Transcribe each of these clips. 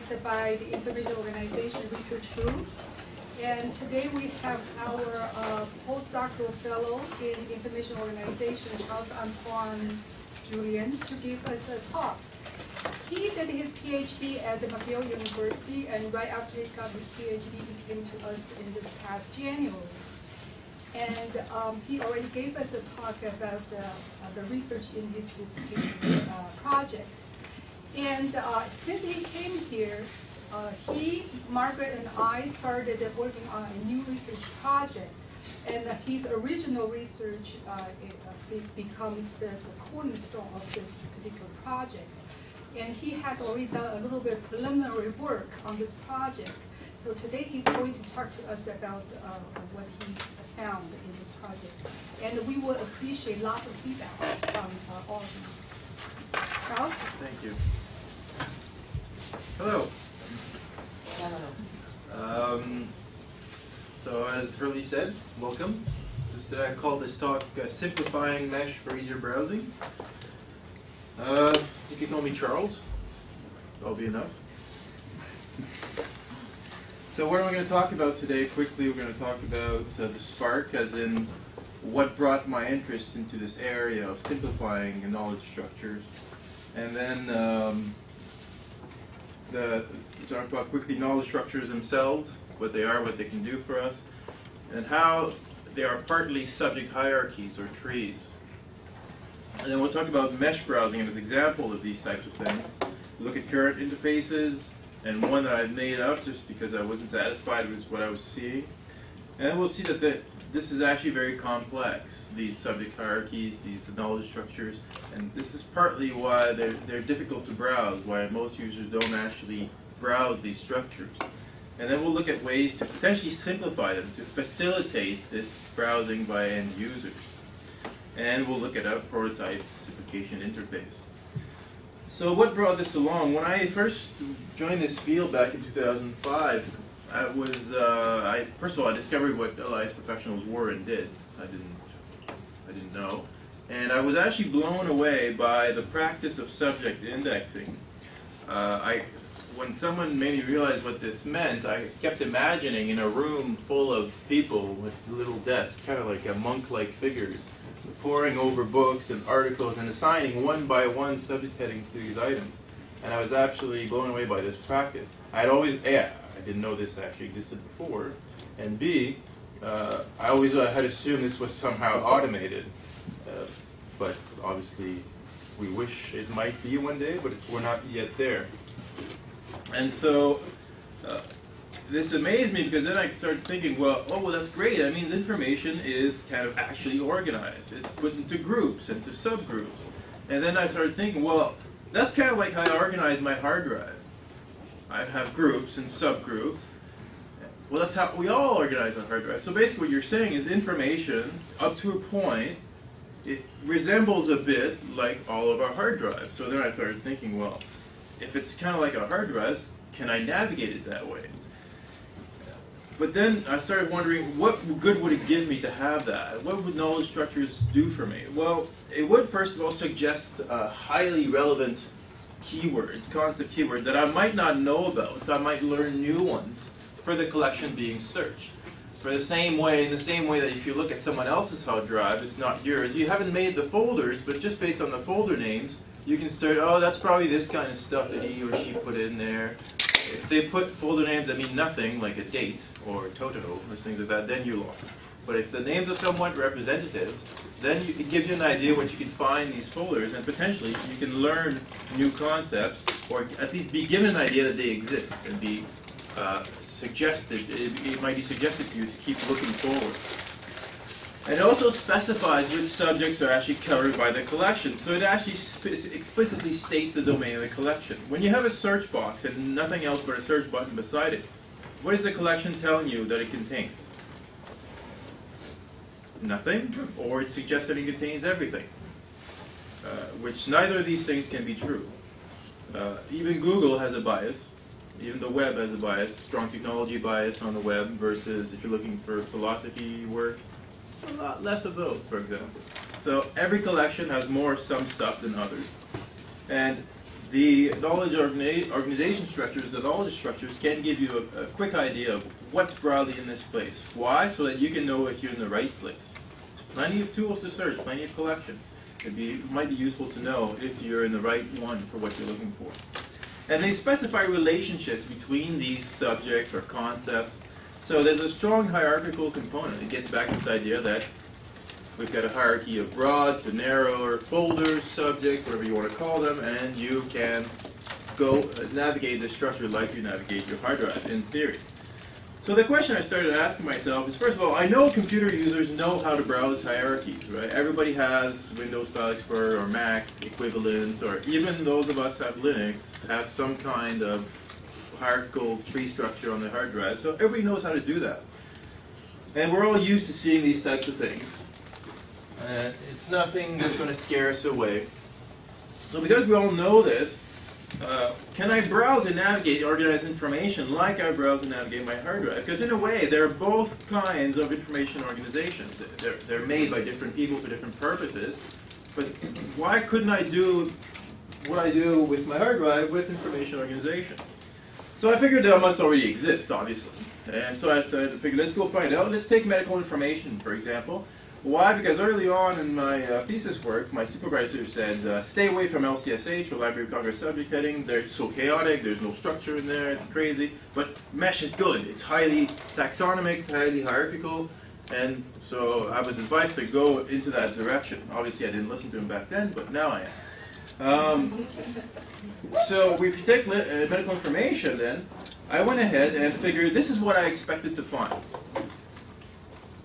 organized by the Information Organization Research Group. And today we have our postdoctoral fellow in Information Organization, Charles-Antoine Julien, to give us a talk. He did his PhD at the MIO University, and right after he got his PhD, he came to us in this past January. And he already gave us a talk about the research in his dissertation project. And since he came here, Margaret and I started working on a new research project. And his original research becomes the cornerstone of this particular project. And he has already done a little bit of preliminary work on this project. So today he's going to talk to us about what he found in this project. And we will appreciate lots of feedback from all of you. Charles? Thank you. Hello. So as Hurley said, welcome. Just call this talk Simplifying Mesh for Easier Browsing. You can call me Charles. That'll be enough. So what am I going to talk about today? Quickly, we're going to talk about the spark, as in what brought my interest into this area of simplifying knowledge structures. And then talk about quickly knowledge structures themselves, what they are, what they can do for us, and how they are partly subject hierarchies or trees. And then we'll talk about mesh browsing as an example of these types of things. Look at current interfaces, and one that I've made up just because I wasn't satisfied with what I was seeing. And then we'll see that this is actually very complex, these subject hierarchies, these knowledge structures, and this is partly why they're difficult to browse, why most users don't actually browse these structures. And then we'll look at ways to potentially simplify them, to facilitate this browsing by end users. And we'll look at a prototype simplification interface. So what brought this along? When I first joined this field back in 2005, first of all, I discovered what LIS professionals were and did. I didn't know. And I was actually blown away by the practice of subject indexing. When someone made me realize what this meant, I kept imagining in a room full of people with little desks, kind of like monk-like figures, poring over books and articles and assigning one by one subject headings to these items. And I was absolutely blown away by this practice. I didn't know this actually existed before, and B, I always had assumed this was somehow automated, but obviously we wish it might be one day, but we're not yet there. And so this amazed me, because then I started thinking, well, that's great. That means information is kind of actually organized. It's put into groups, into subgroups. And then I started thinking, well, that's kind of like how I organize my hard drive. I have groups and subgroups. Well, that's how we all organize our hard drive. So basically what you're saying is information, up to a point, it resembles a bit like all of our hard drives. So then I started thinking, well, if it's kind of like our hard drives, can I navigate it that way? But then I started wondering, what good would it give me to have that? What would knowledge structures do for me? Well, it would first of all suggest highly relevant keywords, concept keywords that I might not know about, so I might learn new ones for the collection being searched. In the same way that if you look at someone else's hard drive, it's not yours. You haven't made the folders, but just based on the folder names, you can start, that's probably this kind of stuff that he or she put in there. If they put folder names that mean nothing, like a date or Toto or things like that, then you're lost. But if the names are somewhat representative, then it gives you an idea what you can find in these folders, and potentially you can learn new concepts, or at least be given an idea that they exist, and be suggested. It might be suggested to you to keep looking forward. And it also specifies which subjects are actually covered by the collection. So it actually explicitly states the domain of the collection. When you have a search box and nothing else but a search button beside it, what is the collection telling you that it contains? Nothing, or it suggests that it contains everything, which neither of these things can be true. Even Google has a bias. Even the web has a bias, strong technology bias on the web versus if you're looking for philosophy work. A lot less of those, for example. So every collection has more of some stuff than others. And the knowledge organization structures, the knowledge structures can give you a quick idea of what's broadly in this place. Why? So that you can know if you're in the right place. Plenty of tools to search, plenty of collections. It might be useful to know if you're in the right one for what you're looking for. And they specify relationships between these subjects or concepts. So there's a strong hierarchical component. It gets back to this idea that we've got a hierarchy of broad to narrower folders, subjects, whatever you want to call them, and you can go navigate the structure like you navigate your hard drive in theory. So the question I started asking myself is, first of all, I know computer users know how to browse hierarchies, right? Everybody has Windows File Explorer or Mac equivalent, or even those of us who have Linux have some kind of hierarchical tree structure on the hard drive. So everybody knows how to do that. And we're all used to seeing these types of things. And it's nothing that's going to scare us away. So because we all know this, can I browse and navigate organized information like I browse and navigate my hard drive? Because in a way, they're both kinds of information organizations. They're made by different people for different purposes. But why couldn't I do what I do with my hard drive with information organization? So I figured that must already exist, obviously. And so I figured, let's go find out. Let's take medical information, for example. Why? Because early on in my thesis work, my supervisor said, stay away from LCSH, or Library of Congress subject heading. They're so chaotic, there's no structure in there, it's crazy. But MESH is good. It's highly taxonomic, highly hierarchical. And so I was advised to go into that direction. Obviously, I didn't listen to him back then, but now I am. So if you take medical information, then, I went ahead and figured this is what I expected to find.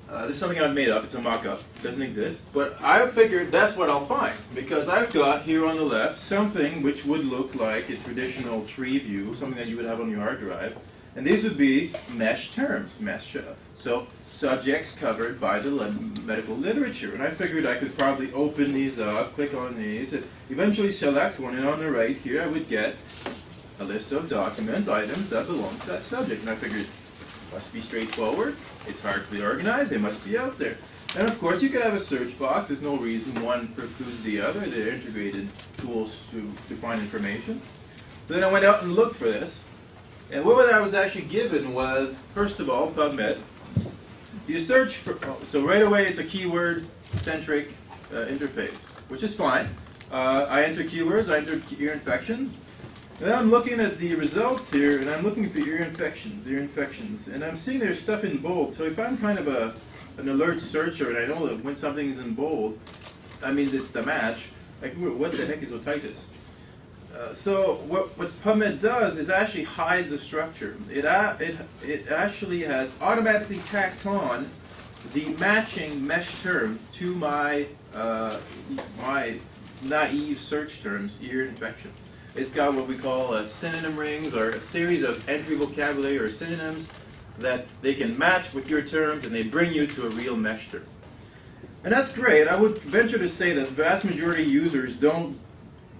This is something I've made up. It's a mock-up. It doesn't exist. But I figured that's what I'll find. Because I've got here on the left something which would look like a traditional tree view, something that you would have on your hard drive. And these would be MESH terms. MESH, so subjects covered by the medical literature. And I figured I could probably open these up, click on these, and eventually select one. And on the right here I would get a list of documents, items that belong to that subject. And I figured, must be straightforward. It's hierarchically organized. They must be out there. And of course, you could have a search box. There's no reason one precludes the other. They're integrated tools to find information. So then I went out and looked for this. And what I was actually given was, first of all, PubMed. You search for, so right away it's a keyword-centric interface, which is fine. I enter keywords, I enter ear infections. And I'm looking at the results here, and I'm looking for ear infections, and I'm seeing there's stuff in bold. So if I'm kind of an alert searcher, and I know that when something is in bold, that means it's the match. Like, what the heck is otitis? So what PubMed does is actually hides the structure. It actually has automatically tacked on the matching MESH term to my my naive search terms, ear infections. It's got what we call synonym rings, or a series of entry vocabulary or synonyms that they can match with your terms, and they bring you to a real MESH term. And that's great. I would venture to say that the vast majority of users don't,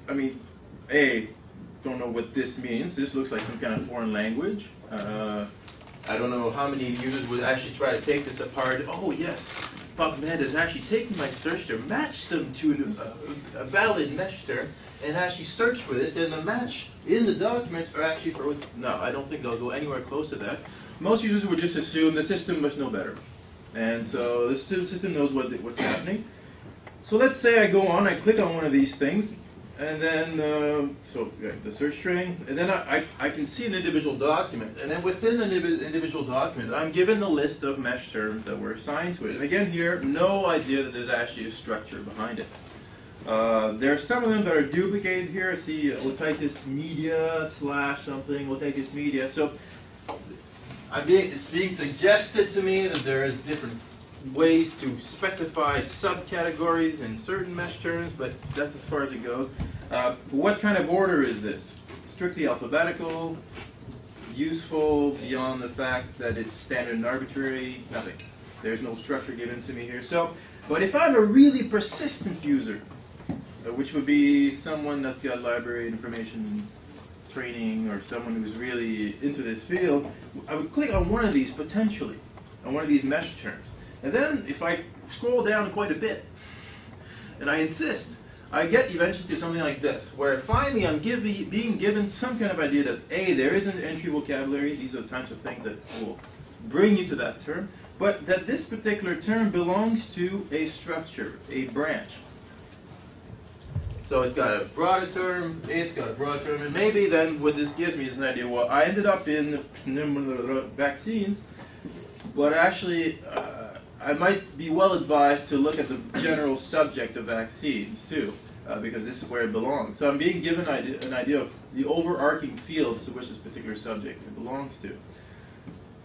don't know what this means. This looks like some kind of foreign language. I don't know how many users would actually try to take this apart. Oh yes, PubMed is actually taking my search term, match them to a valid MESH term, and actually search for this, and the match in the documents are actually for, no, I don't think they'll go anywhere close to that. Most users would just assume the system must know better. And so the system knows what's happening. So let's say I go on, I click on one of these things, and then, the search string, and then I can see an individual document. And then within an individual document, I'm given the list of MESH terms that were assigned to it. And again here, no idea that there's actually a structure behind it. There are some of them that are duplicated here. I see otitis media / something, otitis media. So it's being suggested to me that there is different ways to specify subcategories in certain MESH terms, but that's as far as it goes. What kind of order is this? Strictly alphabetical, useful beyond the fact that it's standard and arbitrary? Nothing. There's no structure given to me here. So, but if I'm a really persistent user, which would be someone that's got library information training, or someone who's really into this field, I would click on one of these potentially, on one of these MESH terms. And then if I scroll down quite a bit, and I insist, I get eventually to something like this, where finally I'm being given some kind of idea that A, there is an entry vocabulary, these are the types of things that will bring you to that term, but that this particular term belongs to a structure, a branch. So it's got a broader term, it's got a broad term, and maybe then what this gives me is an idea, well, I ended up in vaccines, but actually I might be well advised to look at the general subject of vaccines too, because this is where it belongs. So I'm being given an idea of the overarching fields to which this particular subject belongs to.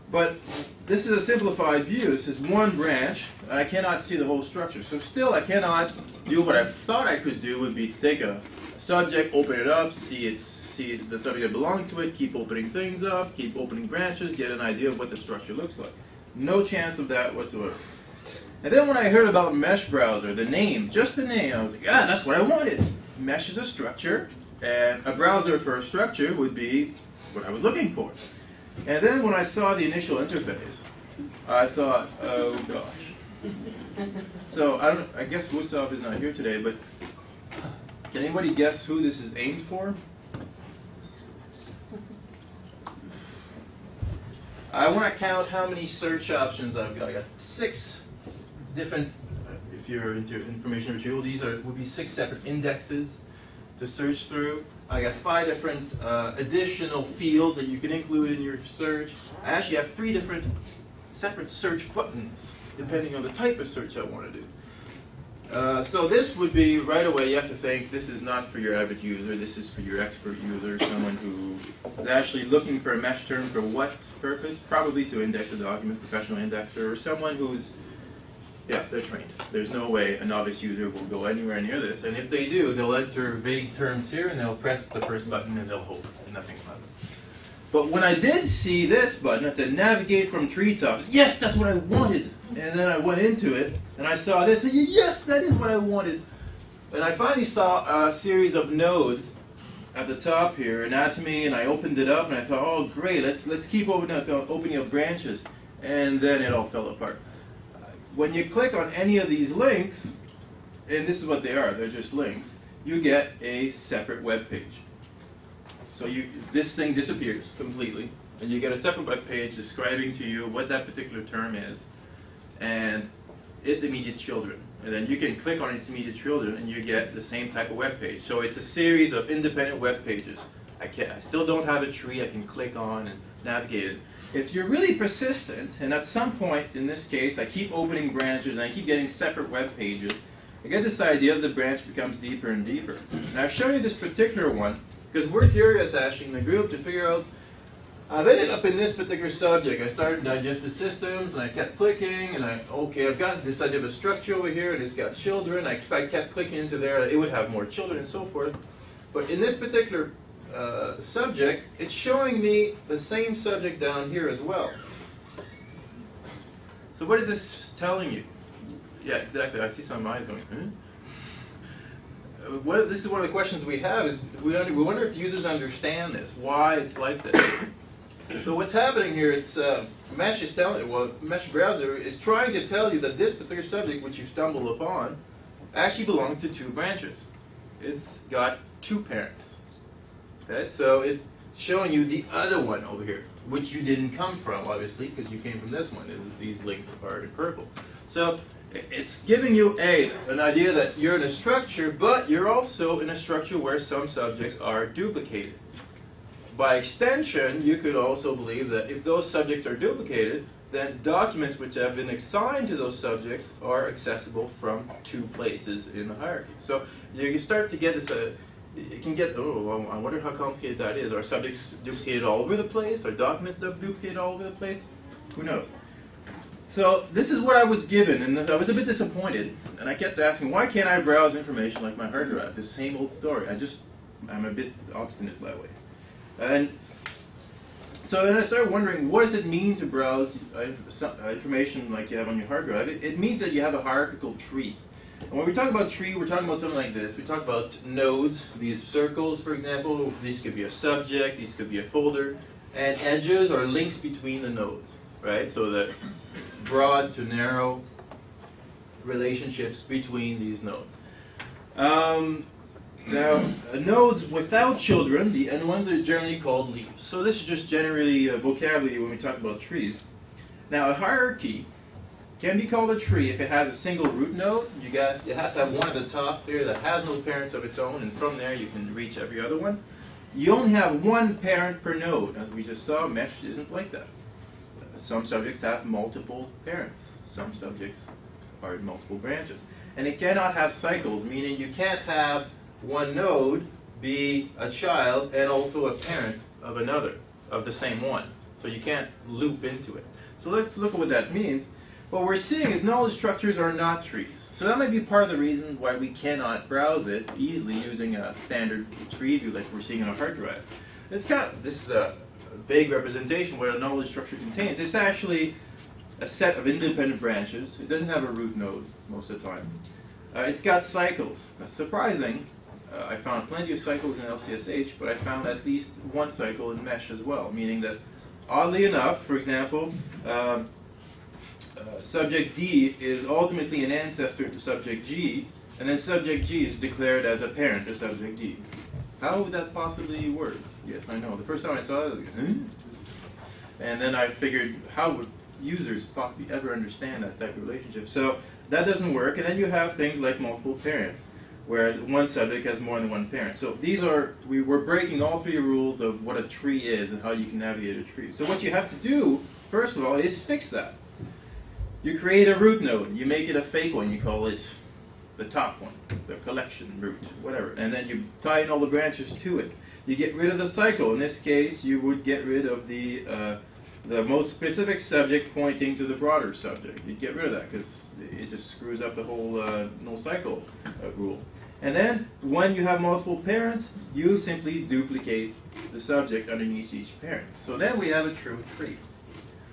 But this is a simplified view. This is one branch, and I cannot see the whole structure. So still, I cannot do what I thought I could do, would be to take a subject, open it up, see the subject that belongs to it, keep opening things up, keep opening branches, get an idea of what the structure looks like. No chance of that whatsoever. And then when I heard about Mesh Browser, the name, just the name, I was like, ah, that's what I wanted. Mesh is a structure, and a browser for a structure would be what I was looking for. And then when I saw the initial interface, I thought, oh gosh. So I guess Gustav is not here today, but can anybody guess who this is aimed for? I want to count how many search options I've got. I got 6 different, if you're into information retrieval, these would be 6 separate indexes to search through. I got 5 different additional fields that you can include in your search. I actually have 3 different separate search buttons, depending on the type of search I want to do. So this would be, right away, you have to think, this is not for your average user, this is for your expert user, someone who is actually looking for a mesh term for what purpose? Probably to index a document, professional indexer, or someone who's, yeah, they're trained. There's no way a novice user will go anywhere near this, and if they do, they'll enter vague terms here, and they'll press the first button, and they'll hold it, and nothing will happen. But when I did see this button, I said, navigate from treetops. Yes, that's what I wanted. And then I went into it, and I saw this, and yes, that is what I wanted. And I finally saw a series of nodes at the top here, anatomy, and I opened it up, and I thought, oh, great, let's keep opening up branches. And then it all fell apart. When you click on any of these links, and this is what they are, they're just links, you get a separate web page. So this thing disappears completely, and you get a separate web page describing to you what that particular term is, and its immediate children. And then you can click on its immediate children, and you get the same type of web page. So it's a series of independent web pages. I still don't have a tree I can click on and navigate it. If you're really persistent, and at some point, in this case, I keep opening branches, and I keep getting separate web pages, I get this idea that the branch becomes deeper and deeper. And I've shown you this particular one, because we're curious, actually, in the group to figure out, I've ended up in this particular subject. I started digestive systems, and I kept clicking, and okay, I've got this idea of a structure over here, and it's got children. If I kept clicking into there, it would have more children, and so forth. But in this particular subject, it's showing me the same subject down here as well. So what is this telling you? Yeah, exactly. I see some eyes going, this is one of the questions we have, is we wonder if users understand this, why it's like this. So what's happening here, it's Mesh is telling, well, Mesh Browser is trying to tell you that this particular subject which you stumbled upon actually belongs to 2 branches. It's got 2 parents. Okay, so it's showing you the other one over here, which you didn't come from, obviously, because you came from this one. These links are in purple. So it's giving you an idea that you're in a structure, but you're also in a structure where some subjects are duplicated. By extension, you could also believe that if those subjects are duplicated, then documents which have been assigned to those subjects are accessible from 2 places in the hierarchy. So you can start to get this, it can get, oh, I wonder how complicated that is. Are subjects duplicated all over the place? Are documents duplicated all over the place? Who knows? So this is what I was given, and I was a bit disappointed, and I kept asking, why can't I browse information like my hard drive? This same old story. I'm a bit obstinate that way. And so then I started wondering, what does it mean to browse information like you have on your hard drive? It means that you have a hierarchical tree. And when we talk about tree, we're talking about something like this. We talk about nodes, these circles, for example. These could be a subject, these could be a folder, and edges or links between the nodes, right? So that broad to narrow relationships between these nodes. Now, nodes without children, the N ones are generally called leaves. So this is just generally vocabulary when we talk about trees. Now, a hierarchy can be called a tree if it has a single root node. You have to have one at the top there that has no parents of its own, and from there you can reach every other one. You only have one parent per node. As we just saw, mesh isn't like that. Some subjects have multiple parents. Some subjects are in multiple branches. And it cannot have cycles, meaning you can't have one node be a child and also a parent of another, of the same one. So you can't loop into it. So let's look at what that means. What we're seeing is knowledge structures are not trees. So that might be part of the reason why we cannot browse it easily using a standard tree view like we're seeing on a hard drive. This is a vague representation what a knowledge structure contains. It's actually a set of independent branches. It doesn't have a root node most of the time. It's got cycles. That's surprising. I found plenty of cycles in LCSH, but I found at least one cycle in mesh as well, meaning that oddly enough, for example, subject D is ultimately an ancestor to subject G, and then subject G is declared as a parent to subject D. How would that possibly work? Yes, I know. The first time I saw it, I was like, hmm? And then I figured, how would users possibly ever understand that type of relationship? So that doesn't work, and then you have things like multiple parents, whereas one subject has more than one parent. So these are, we're breaking all three rules of what a tree is and how you can navigate a tree. So what you have to do, first of all, is fix that. You create a root node. You make it a fake one. You call it the top one, the collection root, whatever. And then you tie in all the branches to it. You get rid of the cycle. In this case, you would get rid of the most specific subject pointing to the broader subject. You get rid of that because it just screws up the whole no cycle rule. And then when you have multiple parents, you simply duplicate the subject underneath each parent. So then we have a true tree.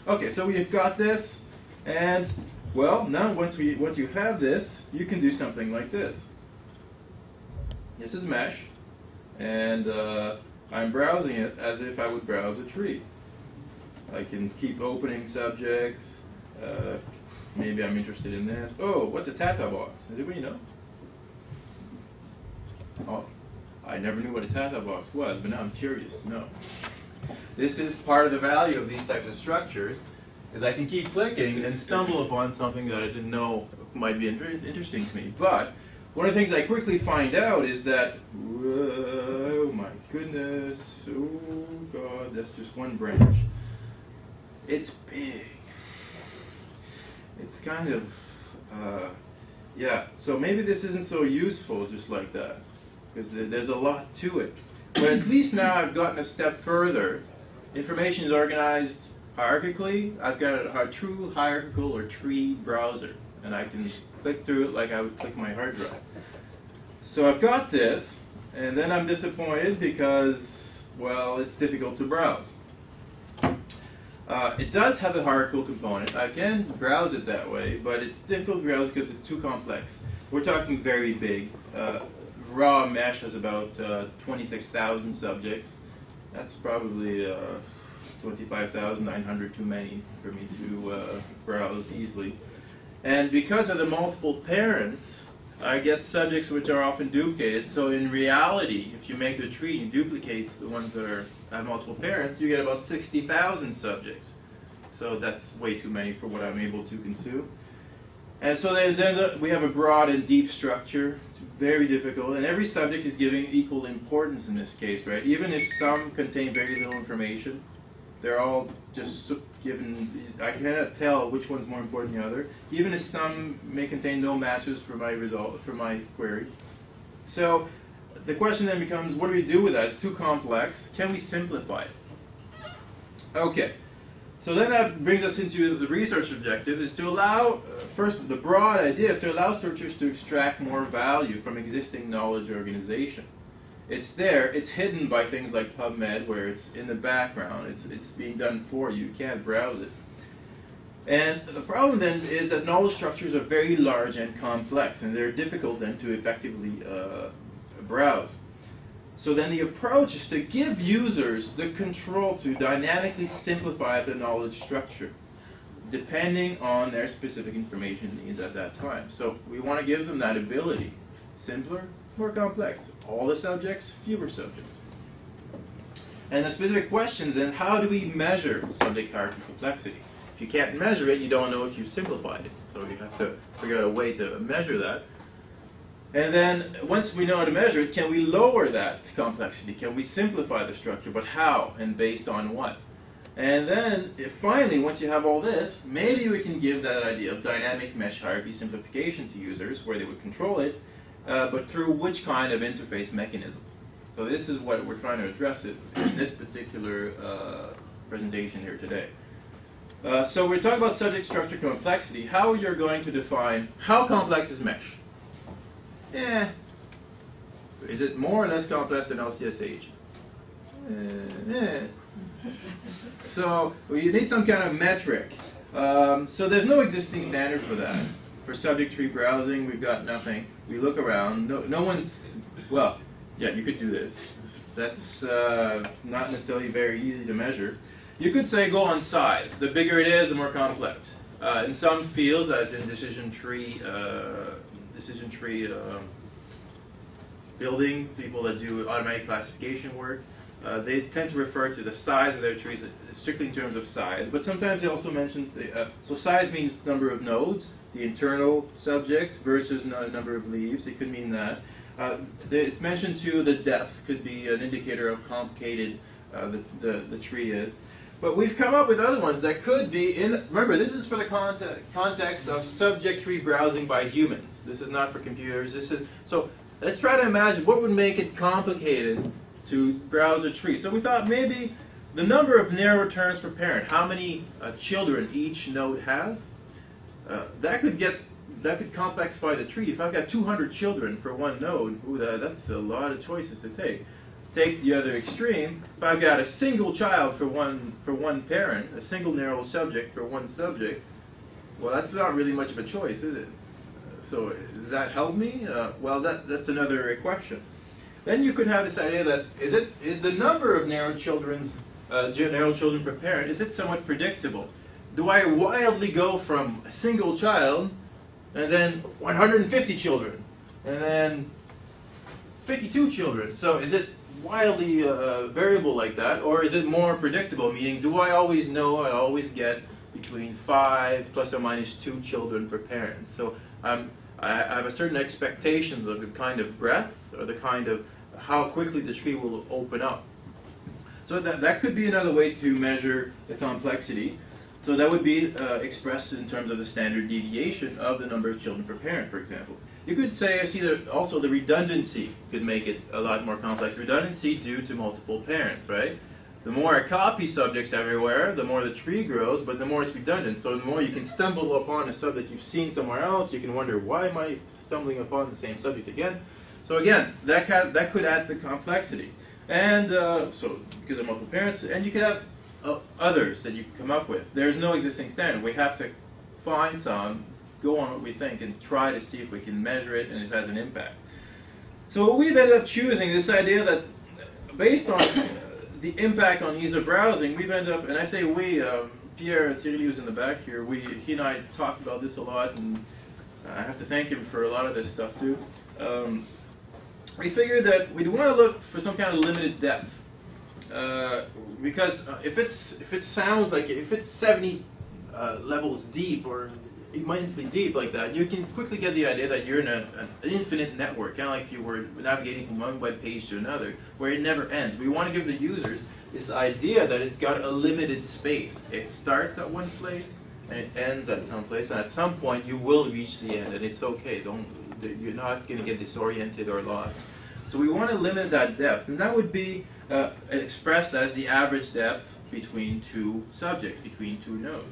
Okay, so we've got this. And, well, now once you have this, you can do something like this. This is mesh, and I'm browsing it as if I would browse a tree. I can keep opening subjects. Maybe I'm interested in this. Oh, what's a Tata box? Does anybody know? Oh, I never knew what a Tata box was, but now I'm curious to know. This is part of the value of these types of structures. Is I can keep clicking and stumble upon something that I didn't know might be interesting to me. But one of the things I quickly find out is that, oh my goodness, oh God, that's just one branch. It's big. It's kind of, yeah, so maybe this isn't so useful just like that, because there's a lot to it. But at least now I've gotten a step further. Information is organized hierarchically. I've got a true hierarchical or tree browser, and I can click through it like I would click my hard drive. So I've got this, and then I'm disappointed because, well, it's difficult to browse. It does have a hierarchical component. I can browse it that way, but it's difficult to browse because it's too complex. We're talking very big. Raw mesh has about 26,000 subjects. That's probably 25,900 too many for me to browse easily. And because of the multiple parents, I get subjects which are often duplicated. So in reality, if you make the tree and duplicate the ones that have multiple parents, you get about 60,000 subjects. So that's way too many for what I'm able to consume. And so then we have a broad and deep structure. It's very difficult, and every subject is giving equal importance in this case, right? Even if some contain very little information, they're all just given, I cannot tell which one's more important than the other, even if some may contain no matches for my result, for my query. So the question then becomes, what do we do with that? It's too complex. Can we simplify it? Okay. So then that brings us into the research objective, is to allow, first the broad idea is to allow searchers to extract more value from existing knowledge organization. It's there, it's hidden by things like PubMed where it's in the background, it's being done for you, you can't browse it. And the problem then is that knowledge structures are very large and complex, and they're difficult then to effectively browse. So then the approach is to give users the control to dynamically simplify the knowledge structure, depending on their specific information needs at that time. So we want to give them that ability. Simpler, more complex. All the subjects, fewer subjects. And the specific questions then, how do we measure subject hierarchy complexity? If you can't measure it, you don't know if you've simplified it. So you have to figure out a way to measure that. And then once we know how to measure it, can we lower that complexity? Can we simplify the structure? But how and based on what? And then finally, once you have all this, maybe we can give that idea of dynamic mesh hierarchy simplification to users where they would control it, but through which kind of interface mechanism. So this is what we're trying to address it in this particular presentation here today. So we're talking about subject structure complexity. How you're going to define how complex is mesh? Is it more or less complex than LCSH? So you need some kind of metric. So there's no existing standard for that. For subject tree browsing, we've got nothing. We look around. No one's, well, yeah, you could do this. That's not necessarily very easy to measure. You could say go on size. The bigger it is, the more complex. In some fields, as in decision tree building, people that do automatic classification work, they tend to refer to the size of their trees strictly in terms of size. But sometimes they also mention, so size means number of nodes, the internal subjects versus number of leaves. It could mean that. It's mentioned too, the depth could be an indicator of how complicated the tree is. But we've come up with other ones that could be, remember this is for the context of subject tree browsing by humans. This is not for computers. So let's try to imagine what would make it complicated to browse a tree. So we thought maybe the number of narrow terms per parent, how many children each node has, that could complexify the tree. If I've got 200 children for one node, that's a lot of choices to take. Take the other extreme, if I've got a single child for one parent, a single narrow subject for one subject, well, that's not really much of a choice, is it? So does that help me? Well, that's another question. Then you could have this idea that is the number of narrow children per parent, is it somewhat predictable? Do I wildly go from a single child and then 150 children and then 52 children? So is it wildly variable like that, or is it more predictable, meaning do I always know I always get between 5 plus or minus 2 children per parent? So I have a certain expectation of the kind of breadth or the kind of how quickly the tree will open up. So that could be another way to measure the complexity. So that would be expressed in terms of the standard deviation of the number of children per parent, for example. You could say, I see that also the redundancy could make it a lot more complex. Redundancy due to multiple parents, right? The more I copy subjects everywhere, the more the tree grows, but the more it's redundant. So the more you can stumble upon a subject you've seen somewhere else, you can wonder, why am I stumbling upon the same subject again? So again, that could add to complexity. And so because of multiple parents, and you could have others that you can come up with. There's no existing standard. We have to find some, go on what we think, and try to see if we can measure it and it has an impact. So we've ended up choosing this idea that based on the impact on ease of browsing, we've ended up, and I say we, Pierre Thierry was in the back here, he and I talked about this a lot, and I have to thank him for a lot of this stuff too. We figured that we'd want to look for some kind of limited depth. Because if it sounds like if it's 70 levels deep or immensely deep like that, you can quickly get the idea that you're in an infinite network, kind of like if you were navigating from one web page to another, where it never ends. We want to give the users this idea that it's got a limited space. It starts at one place and it ends at some place, and at some point you will reach the end, and it's okay. You're not going to get disoriented or lost. So we want to limit that depth, and that would be expressed as the average depth between two subjects, between two nodes.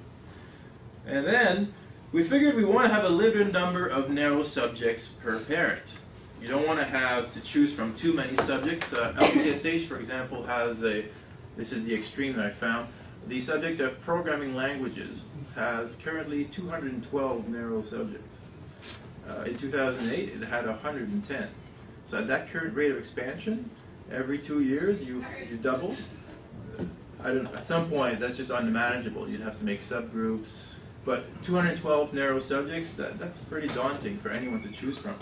And then we figured we want to have a limited number of narrow subjects per parent. You don't want to have to choose from too many subjects. LCSH, for example, has this is the extreme that I found, the subject of programming languages has currently 212 narrow subjects. In 2008, it had 110. So at that current rate of expansion, every 2 years you double. At some point, that's just unmanageable. You'd have to make subgroups. But 212 narrow subjects, that's pretty daunting for anyone to choose from.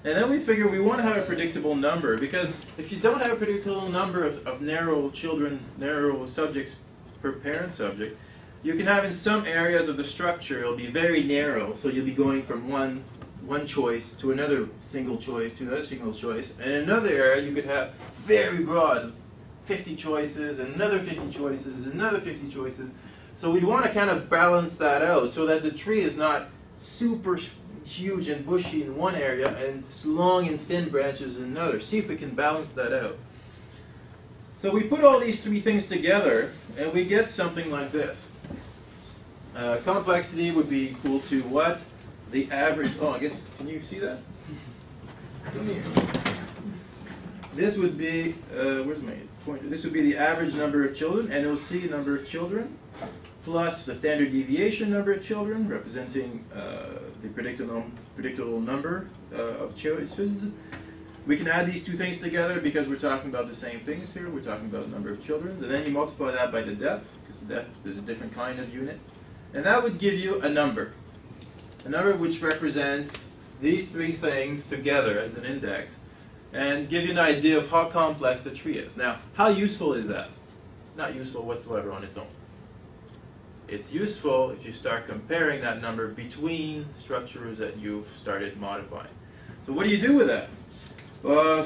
And then we figure we want to have a predictable number, because if you don't have a predictable number of narrow subjects per parent subject, you can have in some areas of the structure, it'll be very narrow, so you'll be going from one choice to another single choice to another single choice. And in another area, you could have very broad, 50 choices, and another 50 choices, another 50 choices. So we'd want to kind of balance that out so that the tree is not super huge and bushy in one area and long and thin branches in another. See if we can balance that out. So we put all these three things together and we get something like this. Complexity would be equal to what? The average, oh I guess, can you see that? Come here. This would be, where's my pointer? This would be the average number of children, NOC number of children, plus the standard deviation number of children, representing the predictable number of choices. We can add these two things together because we're talking about the same things here. We're talking about the number of children. And then you multiply that by the depth, because the depth is a different kind of unit. And that would give you a number. A number which represents these three things together as an index, and give you an idea of how complex the tree is. Now, how useful is that? Not useful whatsoever on its own. It's useful if you start comparing that number between structures that you've started modifying. So what do you do with that?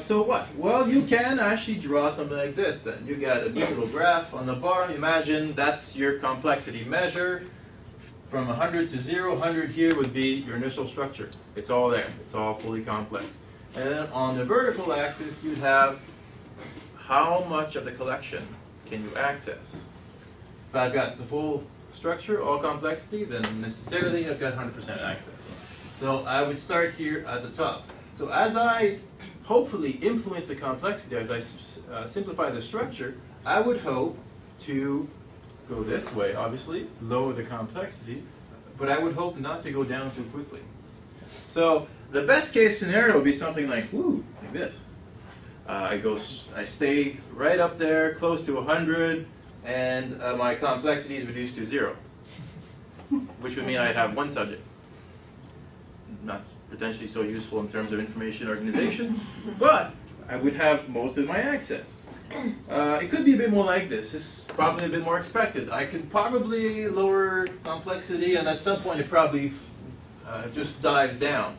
So what? Well, you can actually draw something like this then. You got a neat little graph on the bottom. Imagine that's your complexity measure. From 100 to 0, 100 here would be your initial structure. It's all there. It's all fully complex. And then on the vertical axis, you'd have how much of the collection can you access. If I've got the full structure, all complexity, then necessarily I've got 100% access. So I would start here at the top. So as I hopefully influence the complexity, as I simplify the structure, I would hope to go this way, obviously, lower the complexity, but I would hope not to go down too quickly. So the best case scenario would be something like, woo, like this. I stay right up there, close to 100, and my complexity is reduced to 0, which would mean I'd have one subject. Not potentially so useful in terms of information organization, but I would have most of my access. It could be a bit more like this. It's probably a bit more expected. I could probably lower complexity, and at some point it probably just dives down.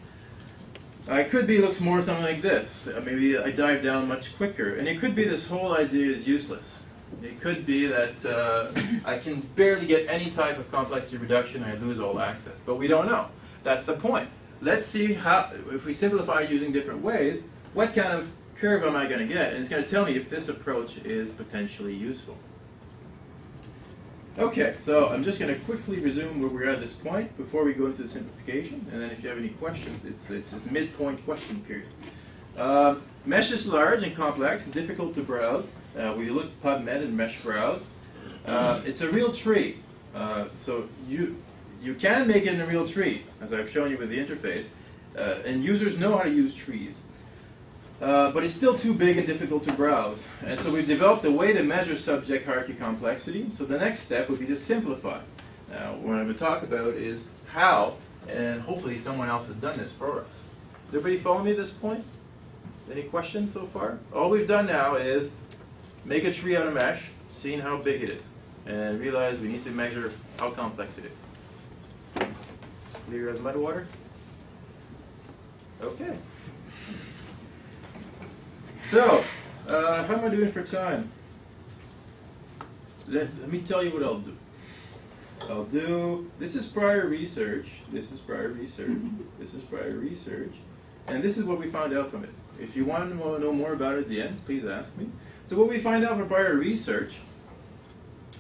It could be looks more something like this. Maybe I dive down much quicker, and it could be this whole idea is useless. It could be that I can barely get any type of complexity reduction and I lose all access, but we don't know. That's the point. Let's see how, if we simplify using different ways, what kind of curve am I going to get? And it's going to tell me if this approach is potentially useful. Okay, so I'm just going to quickly resume where we're at this point before we go into the simplification, and then if you have any questions, it's this midpoint question period. Mesh is large and complex and difficult to browse. We look at PubMed and Mesh Browse. It's a real tree, so you can make it in a real tree, as I've shown you with the interface, and users know how to use trees. But it's still too big and difficult to browse. And so we've developed a way to measure subject hierarchy complexity. So the next step would be to simplify. Now, what I'm going to talk about is how, and hopefully someone else has done this for us. Does everybody follow me at this point? Any questions so far? All we've done now is make a tree out of mesh, seeing how big it is, and realize we need to measure how complex it is. Clear as mud water? Okay. So, how am I doing for time? Let me tell you what I'll do. This is prior research, this is prior research, this is prior research, and this is what we found out from it. If you want to know more about it at the end, please ask me. So what we find out from prior research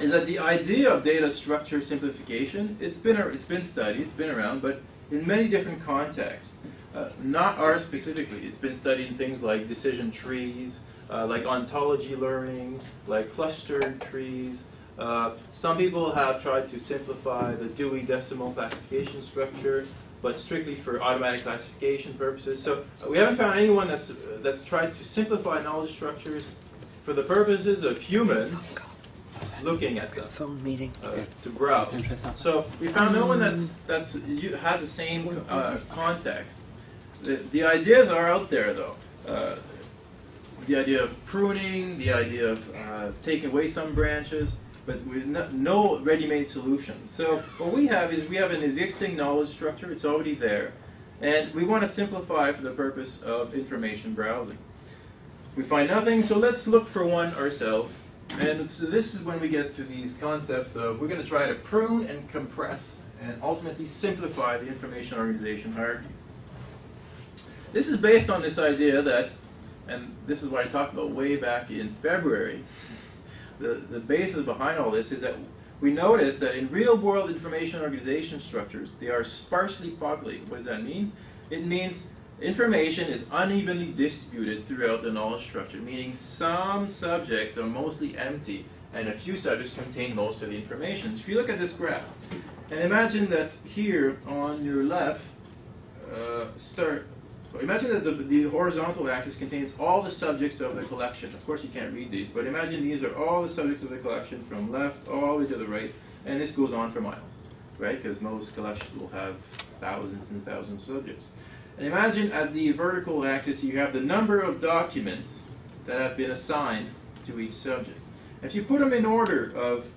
is that the idea of data structure simplification, it's been studied, it's been around, but in many different contexts. Not ours specifically. It's been studied in things like decision trees, like ontology learning, like clustered trees. Some people have tried to simplify the Dewey Decimal Classification structure, but strictly for automatic classification purposes. So we haven't found anyone that's tried to simplify knowledge structures for the purposes of humans looking at them phone meeting to browse. So we found no one that has the same context. The ideas are out there, though. The idea of pruning, the idea of taking away some branches, but with no ready-made solution. So what we have is we have an existing knowledge structure. It's already there. And we want to simplify for the purpose of information browsing. We find nothing, so let's look for one ourselves. And so this is when we get to these concepts of we're going to try to prune and compress and ultimately simplify the information organization hierarchies. This is based on this idea that, and this is what I talked about way back in February, the basis behind all this is that we noticed that in real-world information organization structures, they are sparsely populated. What does that mean? It means information is unevenly distributed throughout the knowledge structure, meaning some subjects are mostly empty and a few subjects contain most of the information. So if you look at this graph, and imagine that here on your left, imagine that the horizontal axis contains all the subjects of the collection. Of course you can't read these, but imagine these are all the subjects of the collection from left all the way to the right, and this goes on for miles, right? Because most collections will have thousands and thousands of subjects. And imagine at the vertical axis you have the number of documents that have been assigned to each subject. If you put them in order of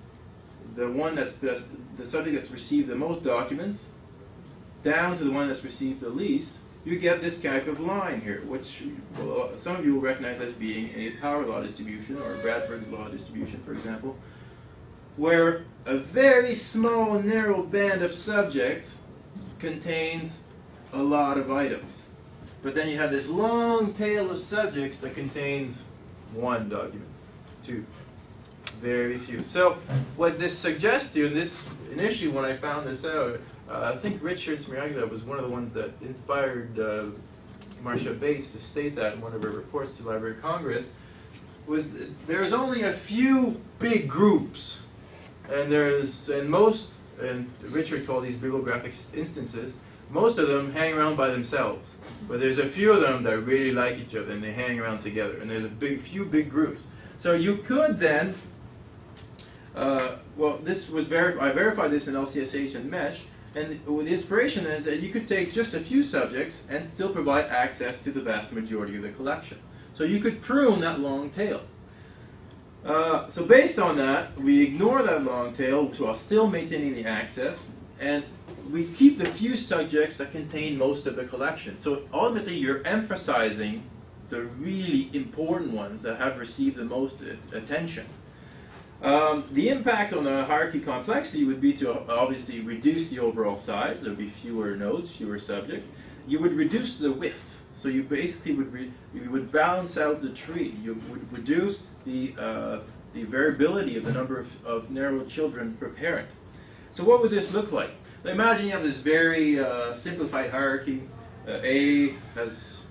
the one that's best, the subject that's received the most documents, down to the one that's received the least, you get this type of line here, which some of you will recognize as being a power law distribution, or Bradford's law distribution, for example, where a very small, narrow band of subjects contains a lot of items. But then you have this long tail of subjects that contains one document, two, very few. So what this suggests to you, this initially when I found this out, I think Richard Smiraglia was one of the ones that inspired Marcia Bates to state that in one of her reports to the Library of Congress, was there's only a few big groups, and Richard called these bibliographic instances, most of them hang around by themselves, but there's a few of them that really like each other and they hang around together, and there's a few big groups. So you could then, well, this was I verified this in LCSH and Mesh, and the inspiration is that you could take just a few subjects and still provide access to the vast majority of the collection. So you could prune that long tail. So based on that, we ignore that long tail while still maintaining the access, and we keep the few subjects that contain most of the collection. So ultimately you're emphasizing the really important ones that have received the most attention. The impact on the hierarchy complexity would be to obviously reduce the overall size. There would be fewer nodes, fewer subjects. You would reduce the width. So you basically would balance out the tree. You would reduce the variability of the number of narrow children per parent. So what would this look like? Imagine you have this very simplified hierarchy. A has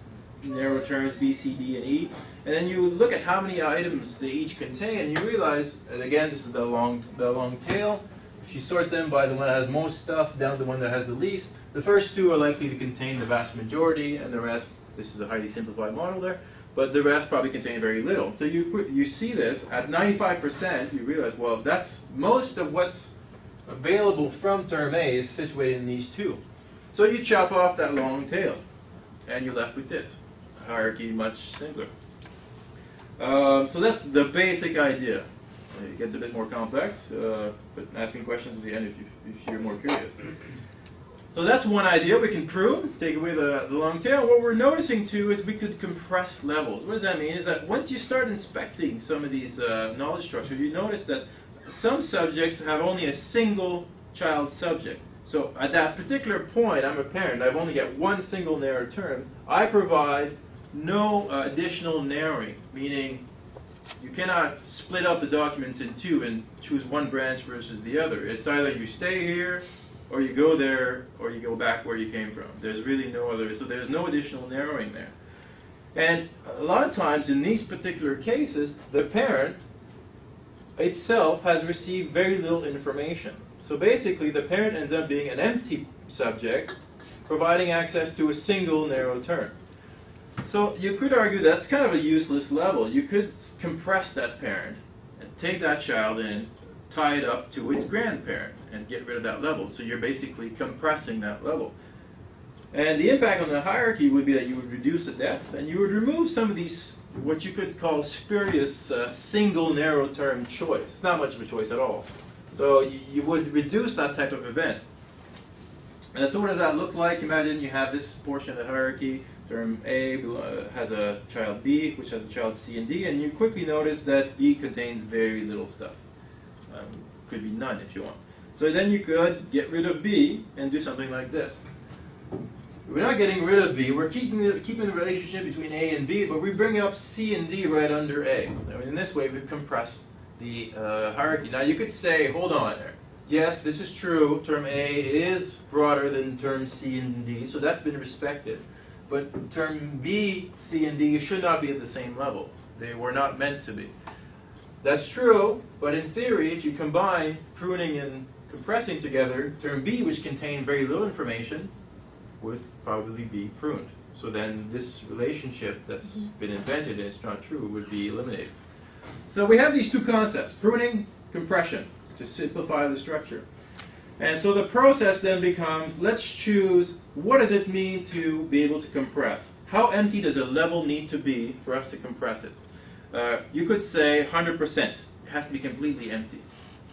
narrow terms, B, C, D, and E. And then you look at how many items they each contain, and you realize, and again, this is the long tail. If you sort them by the one that has most stuff down to the one that has the least, the first two are likely to contain the vast majority, and the rest, this is a highly simplified model there, but the rest probably contain very little. So you see this, at 95%, you realize, well, that's most of what's available from term A is situated in these two. So you chop off that long tail, and you're left with this. Hierarchy much simpler. So that's the basic idea. It gets a bit more complex, but ask me questions at the end if you're more curious. So that's one idea. We can prune, take away the long tail. What we're noticing too is we could compress levels. What does that mean? Is that once you start inspecting some of these knowledge structures, you notice that some subjects have only a single child subject. So at that particular point, I'm a parent, I've only got one single narrow term. I provide no additional narrowing, meaning you cannot split up the documents in two and choose one branch versus the other. It's either you stay here, or you go there, or you go back where you came from. There's really no other, so there's no additional narrowing there. And a lot of times in these particular cases, the parent itself has received very little information. So basically the parent ends up being an empty subject, providing access to a single narrow term. So you could argue that's kind of a useless level. You could compress that parent and take that child in, tie it up to its grandparent, and get rid of that level. So you're basically compressing that level. And the impact on the hierarchy would be that you would reduce the depth, and you would remove some of these, what you could call spurious single narrow term choice. It's not much of a choice at all. So you would reduce that type of event. And so what does that look like? Imagine you have this portion of the hierarchy. Term A has a child B, which has a child C and D, and you quickly notice that B contains very little stuff. Could be none if you want. So then you could get rid of B and do something like this. We're not getting rid of B, we're keeping the relationship between A and B, but we bring up C and D right under A. And in this way, we've compressed the hierarchy. Now you could say, hold on there. Yes, this is true. Term A is broader than term C and D, so that's been respected. But term B, C, and D should not be at the same level. They were not meant to be. That's true, but in theory, if you combine pruning and compressing together, term B, which contained very little information, would probably be pruned. So then this relationship that's been invented and it's not true would be eliminated. So we have these two concepts, pruning, compression, to simplify the structure. And so the process then becomes, let's choose what does it mean to be able to compress. How empty does a level need to be for us to compress it? You could say 100%. It has to be completely empty.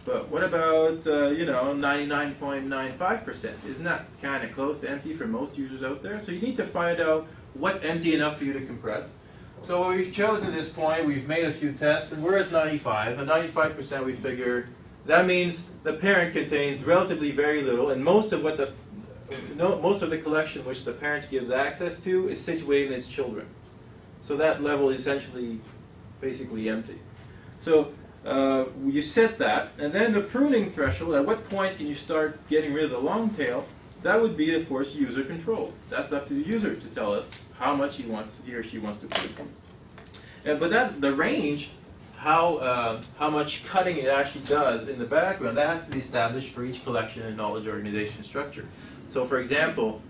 But what about, 99.95%? Isn't that kind of close to empty for most users out there? So you need to find out what's empty enough for you to compress. So we've chosen at this point, we've made a few tests, and we're at 95. At 95% we figure that means the parent contains relatively very little, and most of the collection which the parent gives access to is situated in its children. So that level is essentially basically empty. So you set that, and then the pruning threshold, at what point can you start getting rid of the long tail? That would be, of course, user control. That's up to the user to tell us how much he or she wants to prune. But the range, how much cutting it actually does in the background, that has to be established for each collection and knowledge organization structure. So for example,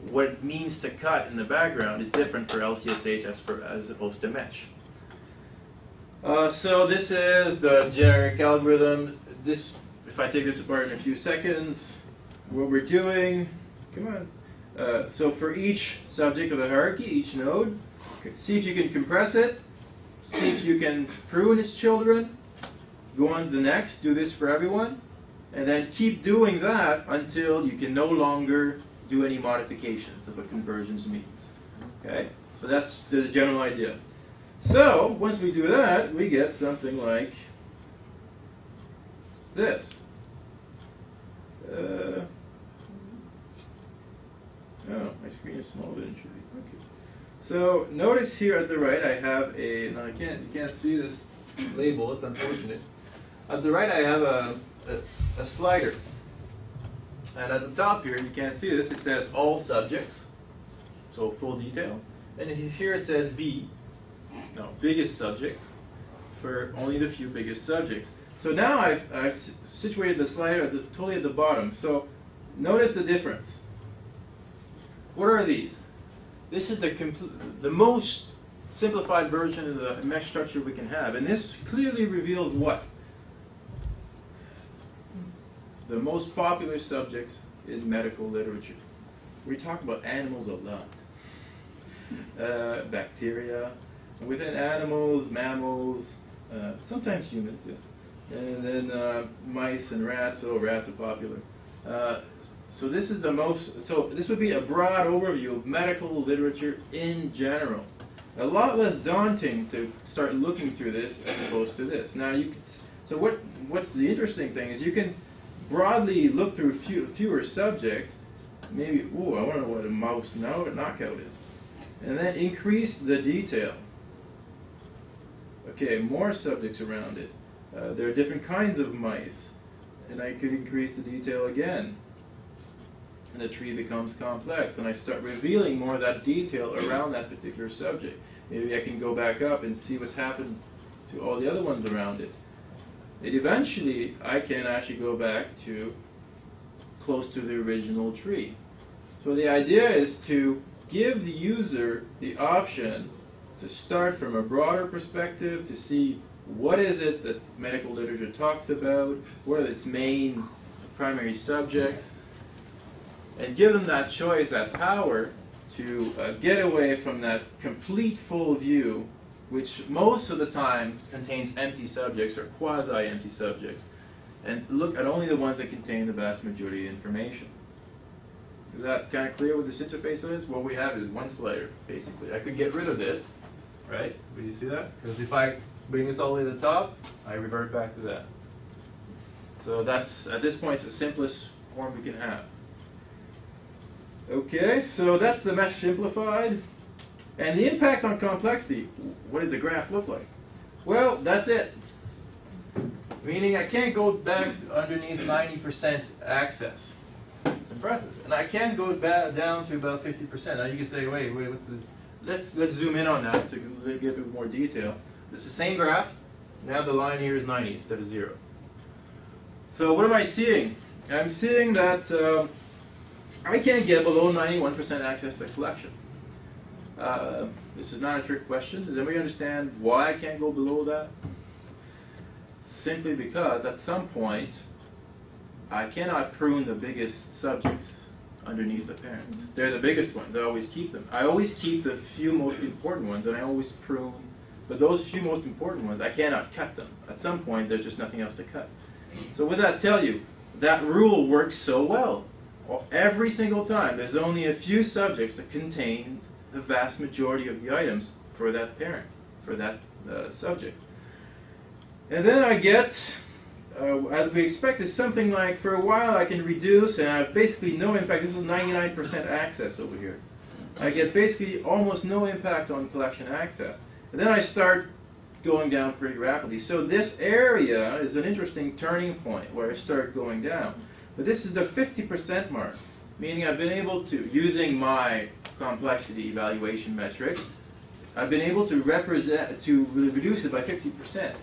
what it means to cut in the background is different for LCSH as opposed to mesh. So this is the generic algorithm. If I take this apart in a few seconds, what we're doing, come on. So for each subject of the hierarchy, each node, see if you can compress it, see if you can prune its children, go on to the next, do this for everyone, and then keep doing that until you can no longer do any modifications of what convergence means. Okay? So that's the general idea. So once we do that, we get something like this. Oh, my screen is smaller than it should be. Okay. So notice here at the right I have a, now you can't see this label, it's unfortunate. At the right I have a slider. And at the top here, you can't see this, it says all subjects, so full detail. And here it says B, no, biggest subjects, for only the few biggest subjects. So now I've situated the slider totally at the bottom. So notice the difference. What are these? This is the most simplified version of the mesh structure we can have. And this clearly reveals what? The most popular subjects in medical literature. We talk about animals a lot. Bacteria. Within animals, mammals, sometimes humans, yes. And then mice and rats. Oh, rats are popular. So this is the most, so this would be a broad overview of medical literature in general. A lot less daunting to start looking through this as opposed to this. Now you can, so what's the interesting thing is you can broadly look through fewer subjects, maybe, ooh, I want to know what a mouse knockout is. And then increase the detail. Okay, more subjects around it. There are different kinds of mice. And I could increase the detail again. And the tree becomes complex, and I start revealing more of that detail around that particular subject. Maybe I can go back up and see what's happened to all the other ones around it. And eventually, I can actually go back to close to the original tree. So the idea is to give the user the option to start from a broader perspective, to see what is it that medical literature talks about, what are its main primary subjects, and give them that choice, that power to get away from that complete full view, which most of the time contains empty subjects or quasi-empty subjects, and look at only the ones that contain the vast majority of information. Is that kind of clear what this interface is? What we have is one slider, basically. I could get rid of this, right? Do you see that? Because if I bring this all the way to the top, I revert back to that. So that's, at this point, it's the simplest form we can have. Okay, so that's the mesh simplified. And the impact on complexity, what does the graph look like? Well, that's it. Meaning I can't go back underneath 90% access. It's impressive. And I can go back down to about 50%. Now you can say, wait, what's this? Let's zoom in on that to give it more detail. This is the same graph. Now the line here is 90 instead of 0. So what am I seeing? I'm seeing that I can't get below 91% access to the collection. This is not a trick question. Does anybody understand why I can't go below that? Simply because at some point I cannot prune the biggest subjects underneath the parents. They're the biggest ones. I always keep them. I always keep the few most important ones, and I always prune. But those few most important ones, I cannot cut them. At some point, there's just nothing else to cut. So what does that tell you? That rule works so well. Every single time, there's only a few subjects that contain the vast majority of the items for that parent, for that subject. And then I get, as we expected, something like, for a while I can reduce, and I have basically no impact. This is 99% access over here. I get basically almost no impact on collection access. And then I start going down pretty rapidly. So this area is an interesting turning point where I start going down. But this is the 50% mark, meaning I've been able to, using my complexity evaluation metric, I've been able to reduce it by 50%.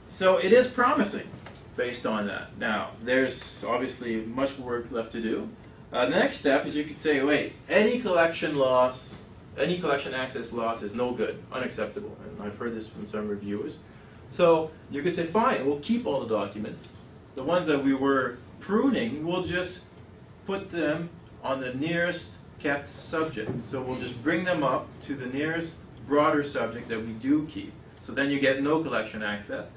So it is promising based on that. Now, there's obviously much work left to do. The next step is you could say, wait, any collection loss, any collection access loss is no good, unacceptable. And I've heard this from some reviewers. So you could say, fine, we'll keep all the documents. The ones that we were pruning, we'll just put them on the nearest kept subject. So we'll just bring them up to the nearest broader subject that we do keep. So then you get no collection access.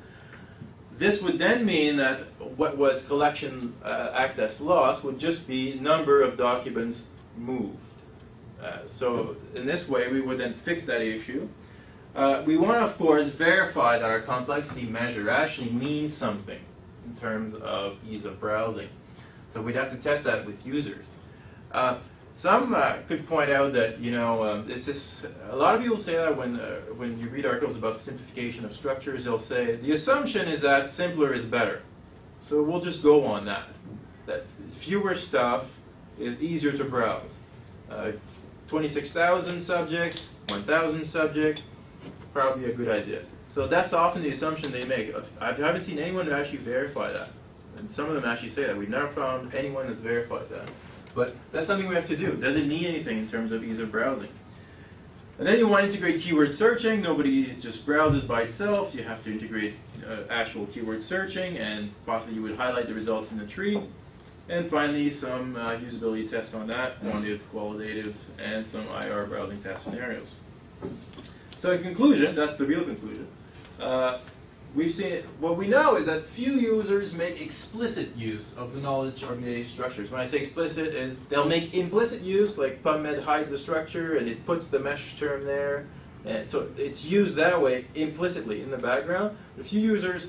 This would then mean that what was collection access loss would just be number of documents moved. So in this way, we would then fix that issue. We want to, of course, verify that our complexity measure actually means something in terms of ease of browsing. So we'd have to test that with users. Some could point out that, you know, a lot of people say that when you read articles about simplification of structures, they'll say the assumption is that simpler is better. So we'll just go on that. That fewer stuff is easier to browse. 26,000 subjects, 1,000 subjects, probably a good idea. So that's often the assumption they make. I haven't seen anyone actually verify that. And some of them actually say that. We've never found anyone that's verified that. But that's something we have to do. Does it need anything in terms of ease of browsing? And then you want to integrate keyword searching. Nobody just browses by itself. You have to integrate actual keyword searching, and possibly you would highlight the results in the tree. And finally, some usability tests on that, quantitative, qualitative, and some IR browsing test scenarios. So in conclusion, that's the real conclusion. We've seen, what we know is that few users make explicit use of the knowledge organization structures. When I say explicit, is they'll make implicit use, like PubMed hides the structure and it puts the mesh term there. And so it's used that way implicitly in the background. A few users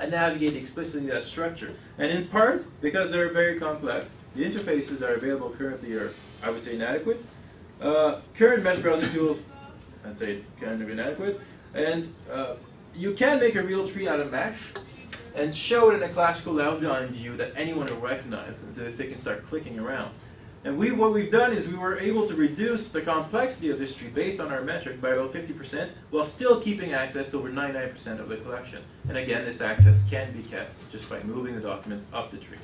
navigate explicitly that structure. And in part, because they're very complex, the interfaces that are available currently are, I would say, inadequate. Current mesh browsing tools, I'd say, kind of inadequate. And you can make a real tree out of mesh and show it in a classical outline view that anyone will recognize, and so they can start clicking around. And what we've done is we were able to reduce the complexity of this tree based on our metric by about 50%, while still keeping access to over 99% of the collection. And again, this access can be kept just by moving the documents up the tree.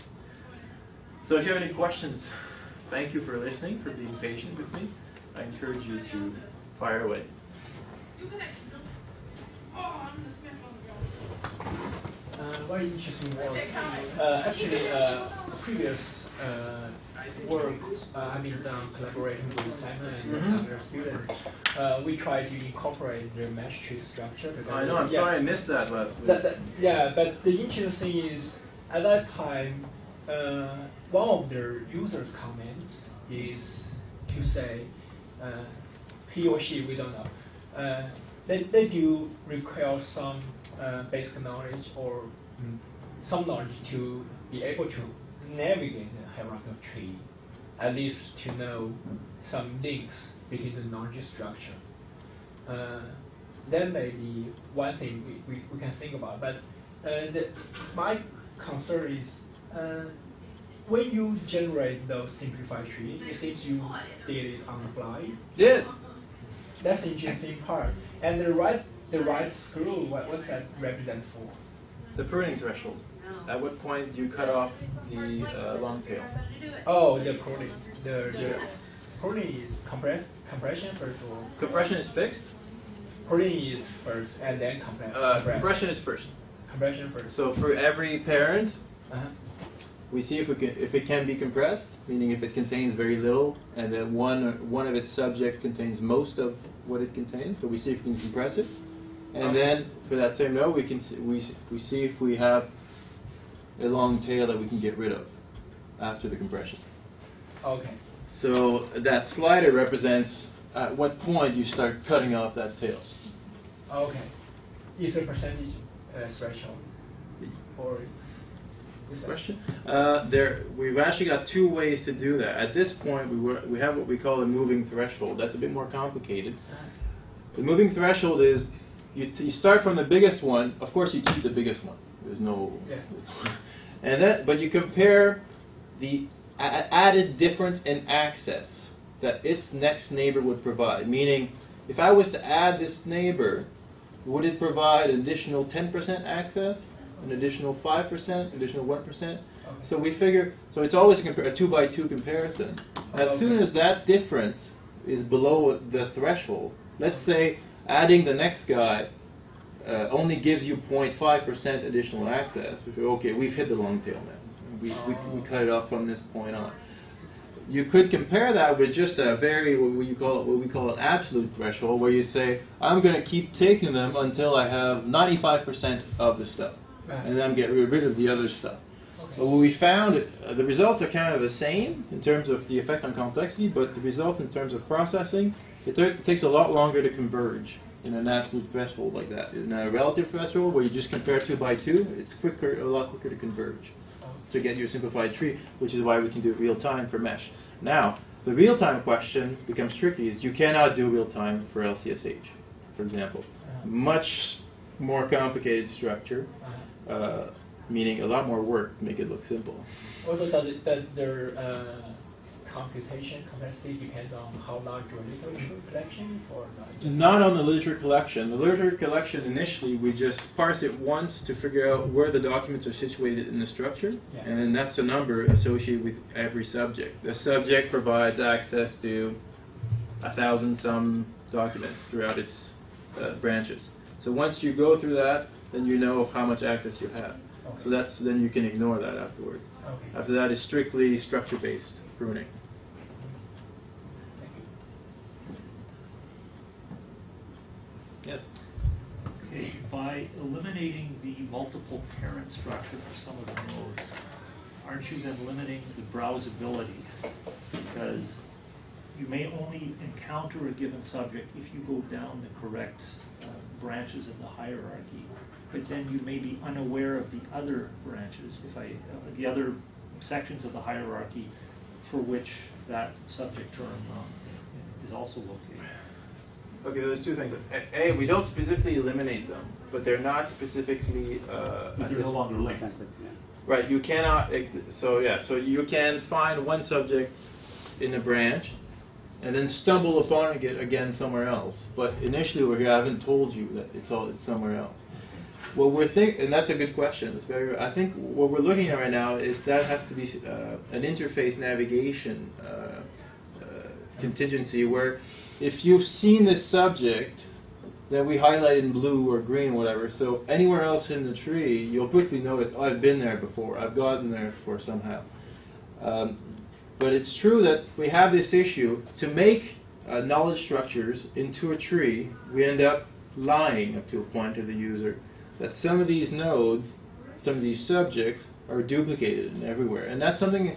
So if you have any questions, thank you for listening, for being patient with me. I encourage you to fire away. Very interesting work. Actually, previous work I've been done collaborating with Simon and other students. We try to incorporate the mesh tree structure. I know. I'm sorry I missed that last week. Yeah, but the interesting thing is at that time, one of the users' comments is to say he or she, we don't know. They do require some basic knowledge or some knowledge to be able to navigate the hierarchical tree, at least to know some links between the knowledge structure. That may be one thing we can think about. But my concern is when you generate those simplified trees, it seems you did it on the fly. Yes. That's the interesting part. And the right screw, what's that represent for? The pruning threshold. At what point do you cut off the long tail? Oh, the pruning. The pruning is compression first or? Compression is fixed. Pruning is first and then compress. Compression is first. Compression first. So for every parent, Uh-huh. we see if it can be compressed, meaning if it contains very little, and then one of its subjects contains most of what it contains. So we see if we can compress it, and then for that same node, we see if we have a long tail that we can get rid of after the compression. Okay. So that slider represents at what point you start cutting off that tail. Okay. Is a percentage threshold or? Question? We've actually got two ways to do that. At this point, we have what we call a moving threshold. That's a bit more complicated. The moving threshold is you start from the biggest one. Of course, you keep the biggest one. There's no, but you compare the added difference in access that its next neighbor would provide. Meaning, if I was to add this neighbor, would it provide an additional 10% access? An additional 5%, additional 1%. Okay. So we figure, so it's always a 2x2 comparison. As soon as that difference is below the threshold, let's say adding the next guy only gives you 0.5% additional access. Okay, we've hit the long tail now. We cut it off from this point on. You could compare that with just a very, what we call an absolute threshold, where you say, I'm going to keep taking them until I have 95% of the stuff. And then get rid of the other stuff. Okay. But what we found, the results are kind of the same in terms of the effect on complexity, but the results in terms of processing, it takes a lot longer to converge in an absolute threshold like that. In a relative threshold, where you just compare 2x2, it's a lot quicker to converge to get your simplified tree, which is why we can do it real time for mesh. Now, the real time question becomes tricky, is you cannot do real time for LCSH, for example. Much more complicated structure. Meaning a lot more work to make it look simple. Also, does their computation capacity depends on how large your literature collection is, or not? Just not on the literature collection. The literature collection, initially, we just parse it once to figure out where the documents are situated in the structure, and then that's the number associated with every subject. The subject provides access to 1,000-some documents throughout its branches. So once you go through that, then you know how much access you have. Okay. So then you can ignore that afterwards. Okay. After that is strictly structure-based pruning. Thank you. Yes? Okay, by eliminating the multiple parent structure for some of the nodes, aren't you then limiting the browsability? Because you may only encounter a given subject if you go down the correct branches in the hierarchy, but then you may be unaware of the other branches, the other sections of the hierarchy for which that subject term is also located. Okay, there's two things. A, we don't specifically eliminate them, but they're not specifically. But they're no longer linked. Right, you cannot. So you can find one subject in a branch, and then stumble upon it again somewhere else. But initially, we haven't told you that it's somewhere else. What we're and that's a good question. It's I think what we're looking at right now is that has to be an interface navigation contingency where if you've seen this subject then we highlight in blue or green, whatever. So anywhere else in the tree, you'll quickly notice, oh, I've been there before. I've gotten there before somehow. But it's true that we have this issue. To make knowledge structures into a tree, we end up lying up to a point to the user that some of these nodes, some of these subjects, are duplicated and everywhere. And that's something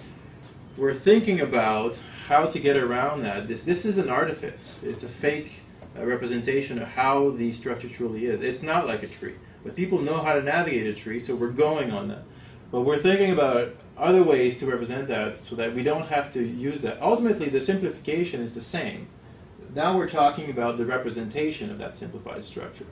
we're thinking about, how to get around that. This is an artifice. It's a fake representation of how the structure truly is. It's not like a tree. But people know how to navigate a tree, so we're going on that. But we're thinking about other ways to represent that so that we don't have to use that. Ultimately, the simplification is the same. Now we're talking about the representation of that simplified structure.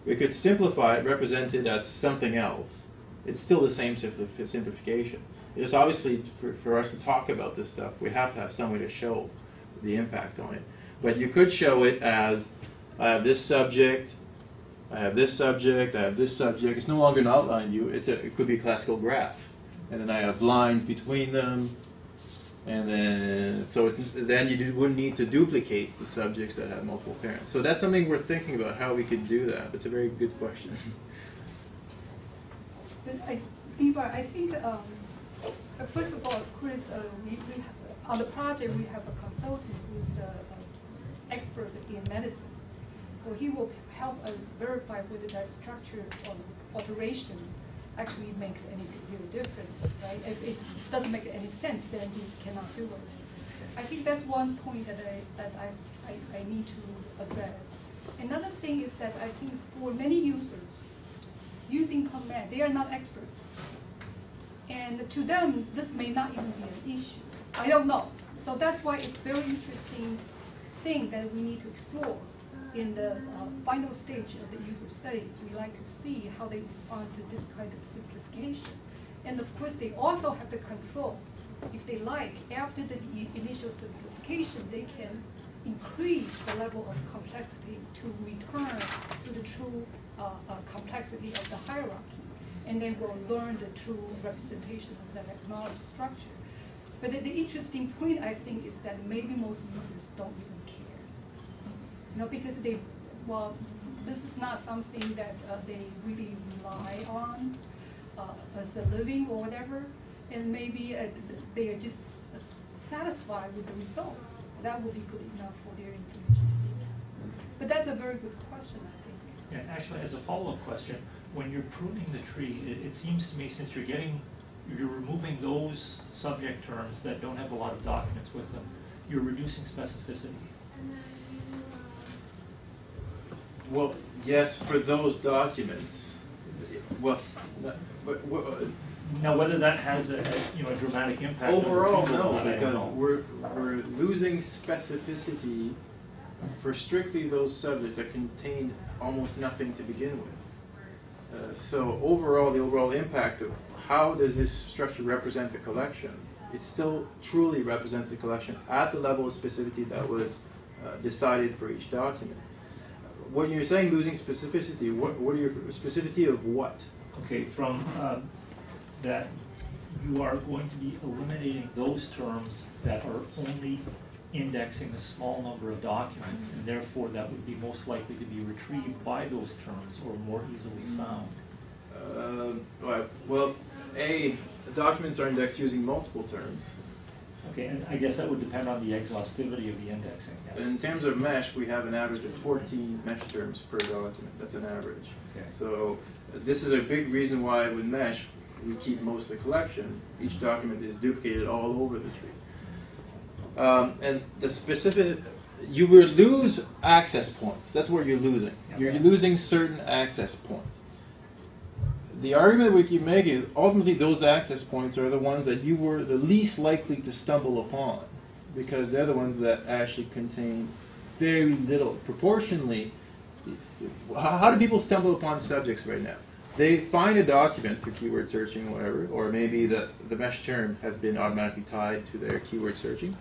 We could simplify it, represent it as something else. It's still the same simplification. It's obviously, for us to talk about this stuff, we have to have some way to show the impact on it. But you could show it as, I have this subject, I have this subject, I have this subject. It's no longer an outline view. It could be a classical graph. And then I have lines between them. And then, then you wouldn't need to duplicate the subjects that have multiple parents. So that's something we're thinking about, how we could do that. It's a very good question. But I think, first of all, of course, on the project we have a consultant who's an expert in medicine. So he will help us verify whether that structure or alteration actually makes any real difference, right? If it doesn't make any sense, then we cannot do it. I think that's one point that I need to address. Another thing is that I think for many users, using command, they are not experts. And to them, this may not even be an issue. I don't know. So that's why it's very interesting thing that we need to explore. In the final stage of the user studies, we like to see how they respond to this kind of simplification. And of course, they also have the control. If they like, after the initial simplification, they can increase the level of complexity to return to the true complexity of the hierarchy. And then we'll learn the true representation of that knowledge structure. But the interesting point, I think, is that maybe most users don't even care. Because this is not something that they really rely on as a living or whatever, and maybe they are just satisfied with the results. That would be good enough for their information. But that's a very good question, I think. Yeah, actually, as a follow-up question, when you're pruning the tree, it seems to me, since you're removing those subject terms that don't have a lot of documents with them, you're reducing specificity. Well, yes, for those documents. Well, now whether that has a dramatic impact overall, on no, people, because we're losing specificity for strictly those subjects that contained almost nothing to begin with. So overall, the overall impact of how does this structure represent the collection, it still truly represents the collection at the level of specificity that was decided for each document. When you're saying losing specificity, what are your specificity of what? Okay, from that you are going to be eliminating those terms that are only indexing a small number of documents, and therefore that would be most likely to be retrieved by those terms or more easily found. Well, the documents are indexed using multiple terms. Okay, and I guess that would depend on the exhaustivity of the indexing. Yes. In terms of mesh, we have an average of 14 mesh terms per document. That's an average. Okay. So this is a big reason why with mesh, we keep most of the collection. Each document is duplicated all over the tree. And the specific, you will lose access points. That's what you're losing. Okay. You're losing certain access points. The argument we keep making is ultimately those access points are the ones that you were the least likely to stumble upon, because they're the ones that actually contain very little. Proportionally, how do people stumble upon subjects right now? They find a document through keyword searching or whatever, or maybe the mesh term has been automatically tied to their keyword searching.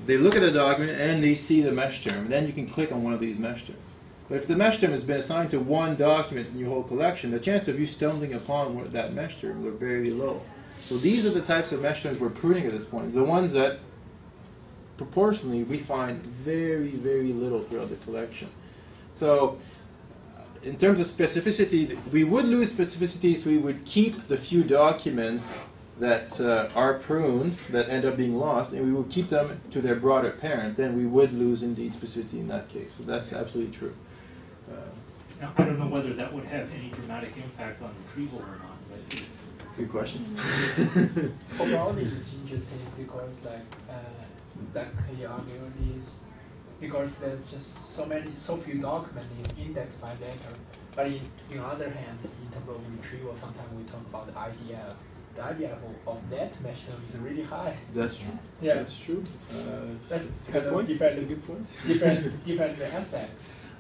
They look at a document and they see the mesh term, and then you can click on one of these mesh terms. But if the mesh term has been assigned to one document in your whole collection, the chance of you stumbling upon that mesh term are very low. So these are the types of mesh terms we're pruning at this point. The ones that, proportionally, we find very, very little throughout the collection. So in terms of specificity, we would lose specificity, so we would keep the few documents that are pruned, that end up being lost, and we would keep them to their broader parent. Then we would lose indeed specificity in that case. So that's absolutely true. Now, I don't know whether that would have any dramatic impact on retrieval or not, but it's... Good question. Overall, it's interesting because that can you argue is because there's just so few documents is indexed by letter. But in the other hand, in terms of retrieval, sometimes we talk about the IDF. The IDF of that machine is really high. That's true. Yeah, that's true. That's a kind good of point. different, Good point. different aspect.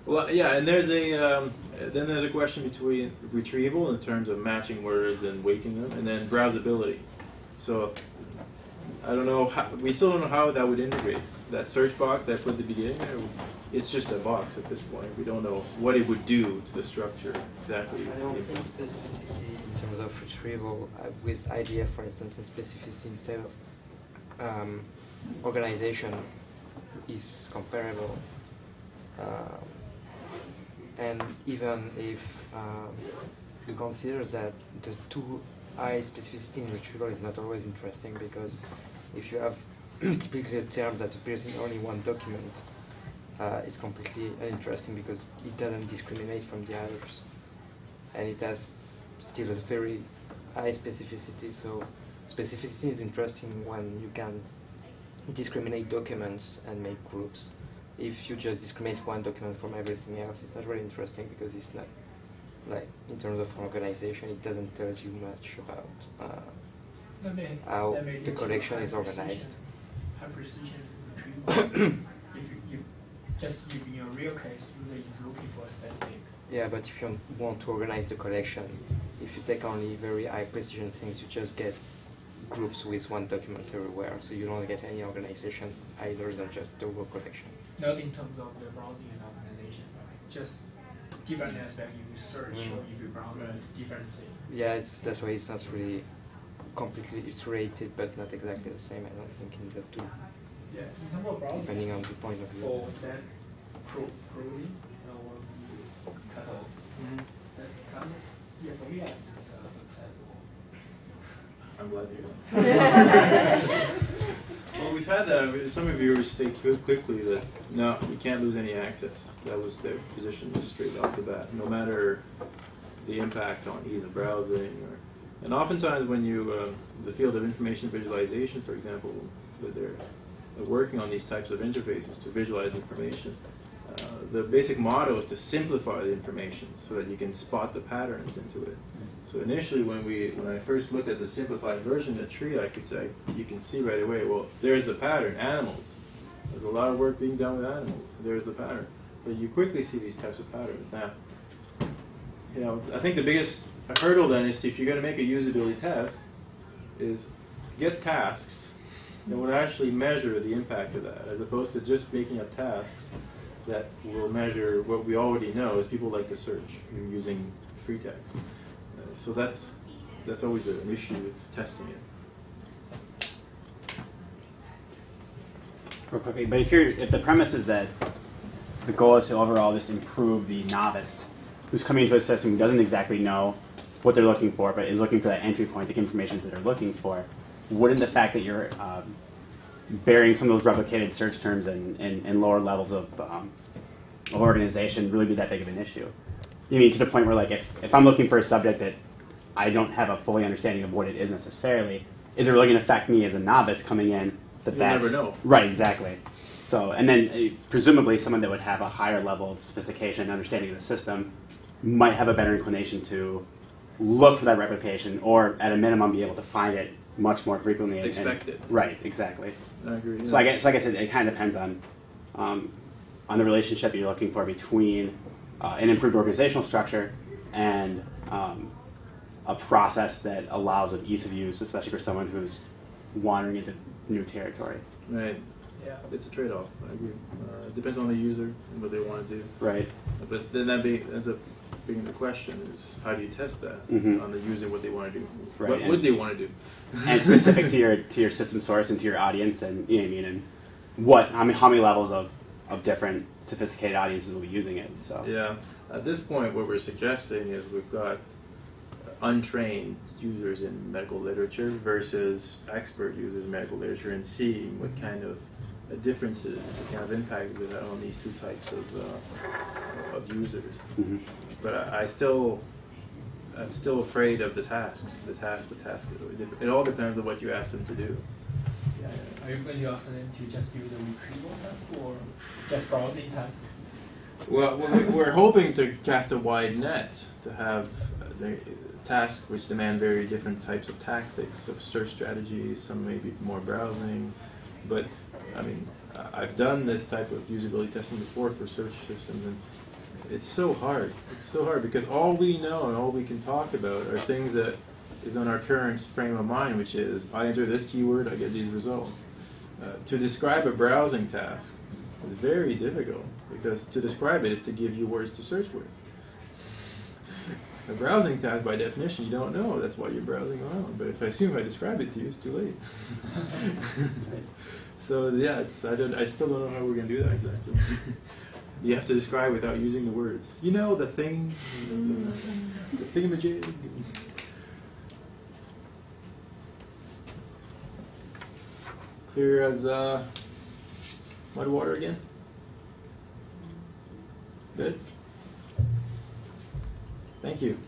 Well, yeah, and there's a then there's a question between retrieval in terms of matching words and weighting them, and then browsability. So I don't know. We still don't know how that would integrate. That search box that I put at the beginning there, it's just a box at this point. We don't know what it would do to the structure exactly. I don't think specificity in terms of retrieval with IDF, for instance, and specificity instead of organization is comparable. And even if you consider that the too high specificity in retrieval is not always interesting, because if you have typically a term that appears in only one document, it's completely uninteresting because it doesn't discriminate from the others. And it has still a very high specificity. So specificity is interesting when you can discriminate documents and make groups. If you just discriminate one document from everything else, it's not really interesting because it's not, like, in terms of organization, it doesn't tell you much about how the collection is organized. High precision retrieval. if in your real case, user is looking for a specific. Yeah, but if you want to organize the collection, if you take only very high precision things, you just get groups with one document everywhere, so you don't get any organization either than just the whole collection. Not in terms of the browsing and organization, right? Just different aspect you search or if you browse, it's different thing. Yeah, that's why it's not really completely iterated, but not exactly the same, I don't think, in the two. Yeah, in terms of browsing, depending on the point of view. For that pruning or the cutoff, that's kind of, yeah, for me, I think it's acceptable. I'm glad to hear that. Well, we've had that. Some reviewers state quickly that no, you can't lose any access. That was their position just straight off the bat, no matter the impact on ease of browsing. And oftentimes when you, the field of information visualization, for example, where they're working on these types of interfaces to visualize information, the basic motto is to simplify the information so that you can spot the patterns into it. So initially, when I first looked at the simplified version of the tree, I could say, you can see right away, well, there's the pattern, animals. There's a lot of work being done with animals. There's the pattern. But you quickly see these types of patterns. Now, you know, I think the biggest hurdle then is if you're going to make a usability test, is get tasks that would actually measure the impact of that, as opposed to just making up tasks that will measure what we already know, is people like to search using free text. So that's always an issue with testing it. Real quickly, but if the premise is that the goal is to overall just improve the novice who's coming into a system who doesn't exactly know what they're looking for, but is looking for that entry point, the information that they're looking for, wouldn't the fact that you're burying some of those replicated search terms in lower levels of organization really be that big of an issue? You mean to the point where, like, if I'm looking for a subject that I don't have a fully understanding of what it is necessarily, is it really going to affect me as a novice coming in? You'll never know. Right, exactly. So, and then presumably someone that would have a higher level of sophistication and understanding of the system might have a better inclination to look for that replication, or at a minimum be able to find it much more frequently. Expect it. Right, exactly. I agree. Yeah. So I guess it kind of depends on the relationship you're looking for between an improved organizational structure and a process that allows of ease of use, especially for someone who's wandering into new territory. Right. Yeah. It's a trade-off. I agree. It depends on the user and what they want to do. Right. But then that ends up being the question: is how do you test that on the user, what they want to do? Right. What would they want to do? And specific to your system source and to your audience, and you know what I mean, and how many levels of of different sophisticated audiences will be using it. So Yeah. At this point, what we're suggesting is we've got untrained users in medical literature versus expert users in medical literature, and seeing what kind of differences, what kind of impact it would have on these two types of users. Mhm. But I'm still afraid of the tasks. It all depends on what you ask them to do. Yeah, yeah. Are you going to ask them to just do the retrieval task or just browsing task? Well, we're hoping to cast a wide net, to have the tasks which demand very different types of tactics, of search strategies. Some may be more browsing, but I mean, I've done this type of usability testing before for search systems, and it's so hard. It's so hard because all we know and all we can talk about are things that is on our current frame of mind, which is I enter this keyword, I get these results. To describe a browsing task is very difficult, because to describe it is to give you words to search with. A browsing task, by definition, you don't know. That's why you're browsing around. But if I assume I describe it to you, it's too late. So yeah, I still don't know how we're going to do that exactly. You have to describe without using the words. You know, the thing, the thingamajig. Clear as mud water again? Good? Thank you.